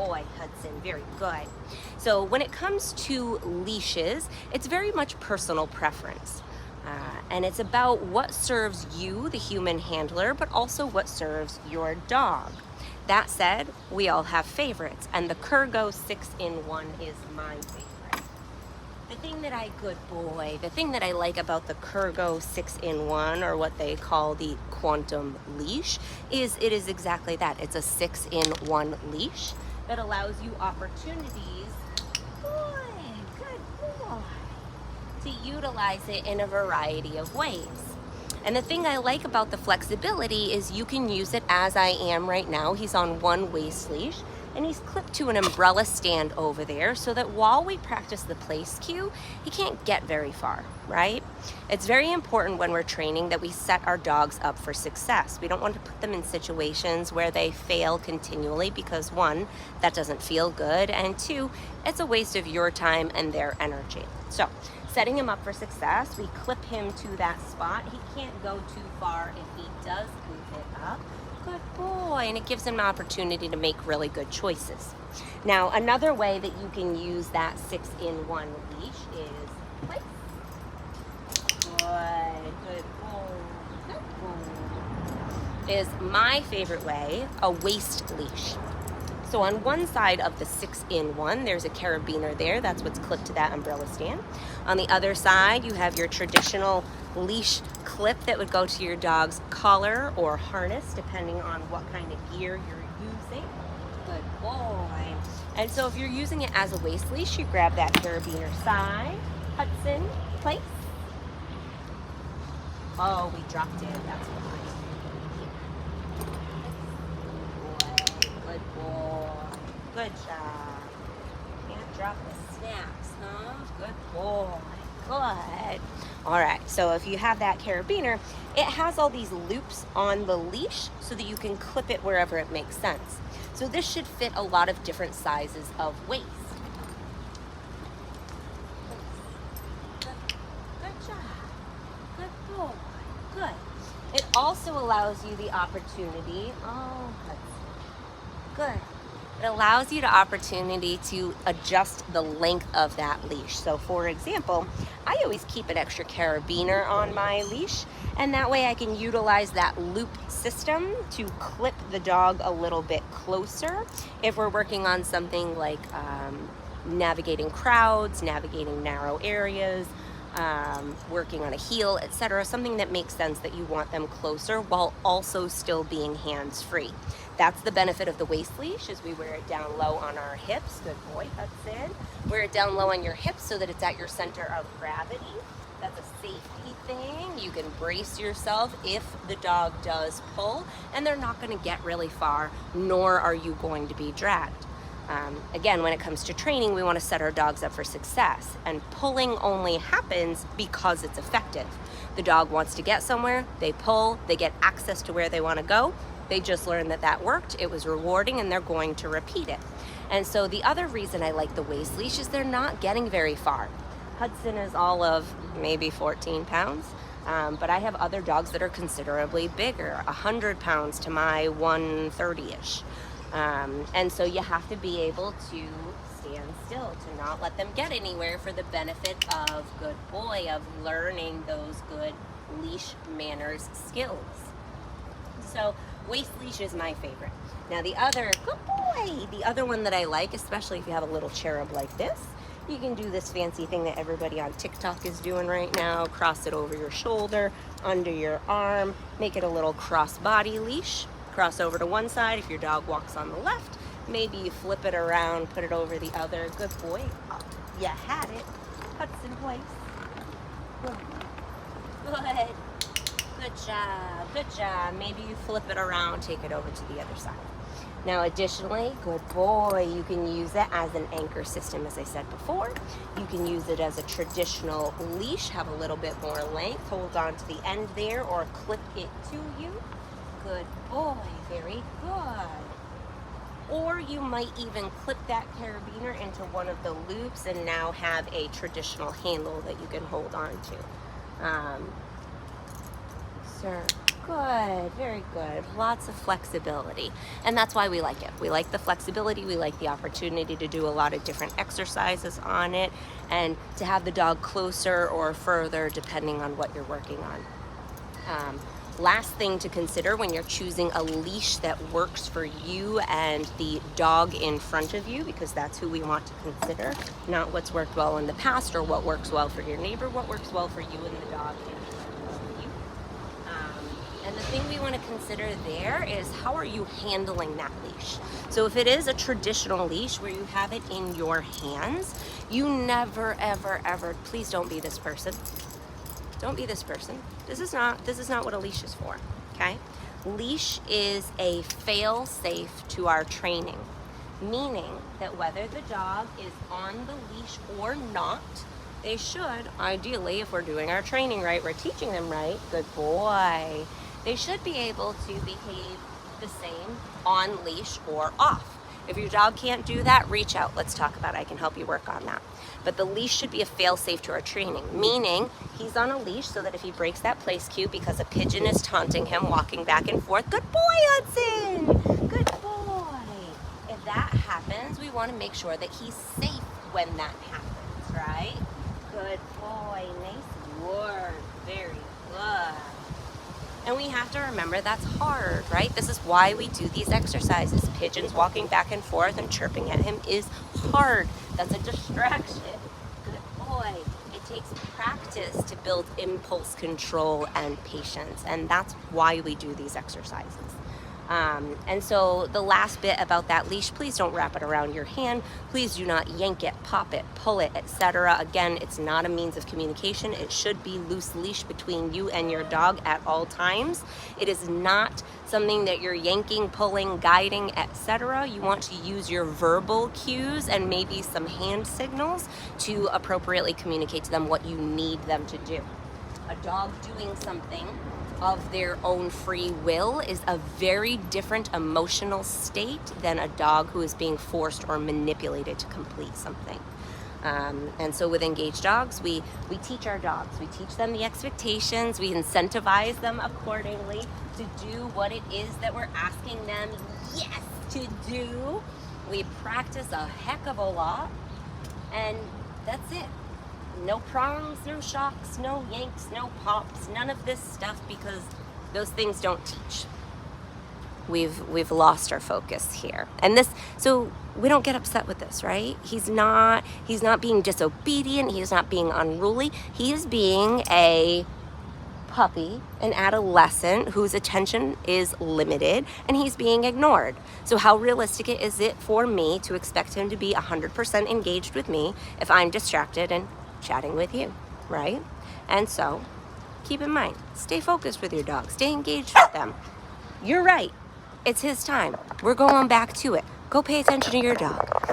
boy, Hudson, very good. So when it comes to leashes, it's very much personal preference. And it's about what serves you, the human handler, but also what serves your dog. That said, we all have favorites, and the Kurgo 6-in-1 is my favorite. The thing that I like about the Kurgo 6-in-1, or what they call the Quantum Leash, is it is exactly that. It's a 6-in-1 leash that allows you opportunities, good boy, to utilize it in a variety of ways. And the thing I like about the flexibility is you can use it as I am right now. He's on one waist leash and he's clipped to an umbrella stand over there so that while we practice the place cue, he can't get very far, right? It's very important when we're training that we set our dogs up for success. We don't want to put them in situations where they fail continually because one, that doesn't feel good, and two, it's a waste of your time and their energy. So, setting him up for success, we clip him to that spot. He can't go too far if he does move it up. Good boy, and it gives him an opportunity to make really good choices. Now, another way that you can use that 6-in-1 leash is place. Good boy. Is my favorite way, a waist leash. So on one side of the 6-in-1, there's a carabiner there. That's what's clipped to that umbrella stand. On the other side, you have your traditional leash clip that would go to your dog's collar or harness, depending on what kind of gear you're using. Good boy. And so if you're using it as a waist leash, you grab that carabiner side. Hudson, place. Oh, we dropped it. That's why. Good boy. Good job. Can't drop the snaps, huh? Good boy. Good. All right, so if you have that carabiner, it has all these loops on the leash so that you can clip it wherever it makes sense. So this should fit a lot of different sizes of waist. Good job. Good boy. Good. It also allows you the opportunity, good. It allows you the opportunity to adjust the length of that leash. So for example, I always keep an extra carabiner on my leash, and that way I can utilize that loop system to clip the dog a little bit closer if we're working on something like navigating crowds, navigating narrow areas, working on a heel, etc. Something that makes sense that you want them closer while also still being hands-free. That's the benefit of the waist leash, is we wear it down low on our hips. Good boy, Hudson. Wear it down low on your hips so that it's at your center of gravity. That's a safety thing. You can brace yourself if the dog does pull, and they're not going to get really far, nor are you going to be dragged. Again, when it comes to training, we want to set our dogs up for success, and pulling only happens because it's effective. The dog wants to get somewhere, they pull, they get access to where they want to go. They just learned that that worked, it was rewarding, and they're going to repeat it. And so the other reason I like the waist leash is they're not getting very far. Hudson is all of maybe 14 pounds, but I have other dogs that are considerably bigger, 100 pounds to my 130-ish. And so you have to be able to stand still, to not let them get anywhere for the benefit of good boy, of learning those good leash manners skills. So waist leash is my favorite. Now the other, good boy, the other one that I like, especially if you have a little cherub like this, you can do this fancy thing that everybody on TikTok is doing right now. Cross it over your shoulder, under your arm, make it a little cross-body leash. Cross over to one side. If your dog walks on the left, maybe you flip it around, put it over the other. Good boy. Oh, you had it. Hudson place. Good. Good. Good job. Good job. Maybe you flip it around, take it over to the other side. Now additionally, good boy, you can use it as an anchor system, as I said before. You can use it as a traditional leash, have a little bit more length, hold on to the end there, or clip it to you. Good boy, very good. Or you might even clip that carabiner into one of the loops and now have a traditional handle that you can hold on to. Sir, Good, very good. Lots of flexibility. And that's why we like it. We like the flexibility. We like the opportunity to do a lot of different exercises on it and to have the dog closer or further depending on what you're working on. Last thing to consider when you're choosing a leash that works for you and the dog in front of you, because that's who we want to consider, not what's worked well in the past or what works well for your neighbor, what works well for you and the dog in front of you. And the thing we want to consider there is, how are you handling that leash? So if it is a traditional leash where you have it in your hands, you never, ever, ever, please don't be this person. Don't be this person. This is not what a leash is for, okay? Leash is a fail-safe to our training, meaning that whether the dog is on the leash or not, they should, ideally, if we're doing our training right, we're teaching them right, good boy, they should be able to behave the same on leash or off. If your dog can't do that, reach out. Let's talk about it. I can help you work on that. But the leash should be a fail-safe to our training, meaning he's on a leash so that if he breaks that place cue because a pigeon is taunting him, walking back and forth, good boy, Hudson, good boy. If that happens, we want to make sure that he's safe when that happens, right? Good boy, nice work, very good. And we have to remember that's hard, right? This is why we do these exercises. Pigeons walking back and forth and chirping at him is hard. That's a distraction. Good boy. It takes practice to build impulse control and patience. And that's why we do these exercises. And so the last bit about that leash, please don't wrap it around your hand. Please do not yank it, pop it, pull it, etc. Again, it's not a means of communication. It should be loose leash between you and your dog at all times. It is not something that you're yanking, pulling, guiding, etc. You want to use your verbal cues and maybe some hand signals to appropriately communicate to them what you need them to do. A dog doing something of their own free will is a very different emotional state than a dog who is being forced or manipulated to complete something. And so with engaged dogs, we teach our dogs. We teach them the expectations. We incentivize them accordingly to do what it is that we're asking them, yes, to do. We practice a heck of a lot, and that's it. No prongs, no shocks, no yanks, no pops, none of this stuff, because those things don't teach. We've lost our focus here. And this, so we don't get upset with this, right? He's not being disobedient, he's not being unruly. He is being a puppy, an adolescent whose attention is limited, and he's being ignored. So how realistic is it for me to expect him to be 100% engaged with me if I'm distracted and chatting with you, right? And so keep in mind, stay focused with your dog, stay engaged with them. You're right, it's his time. We're going back to it. Go pay attention to your dog.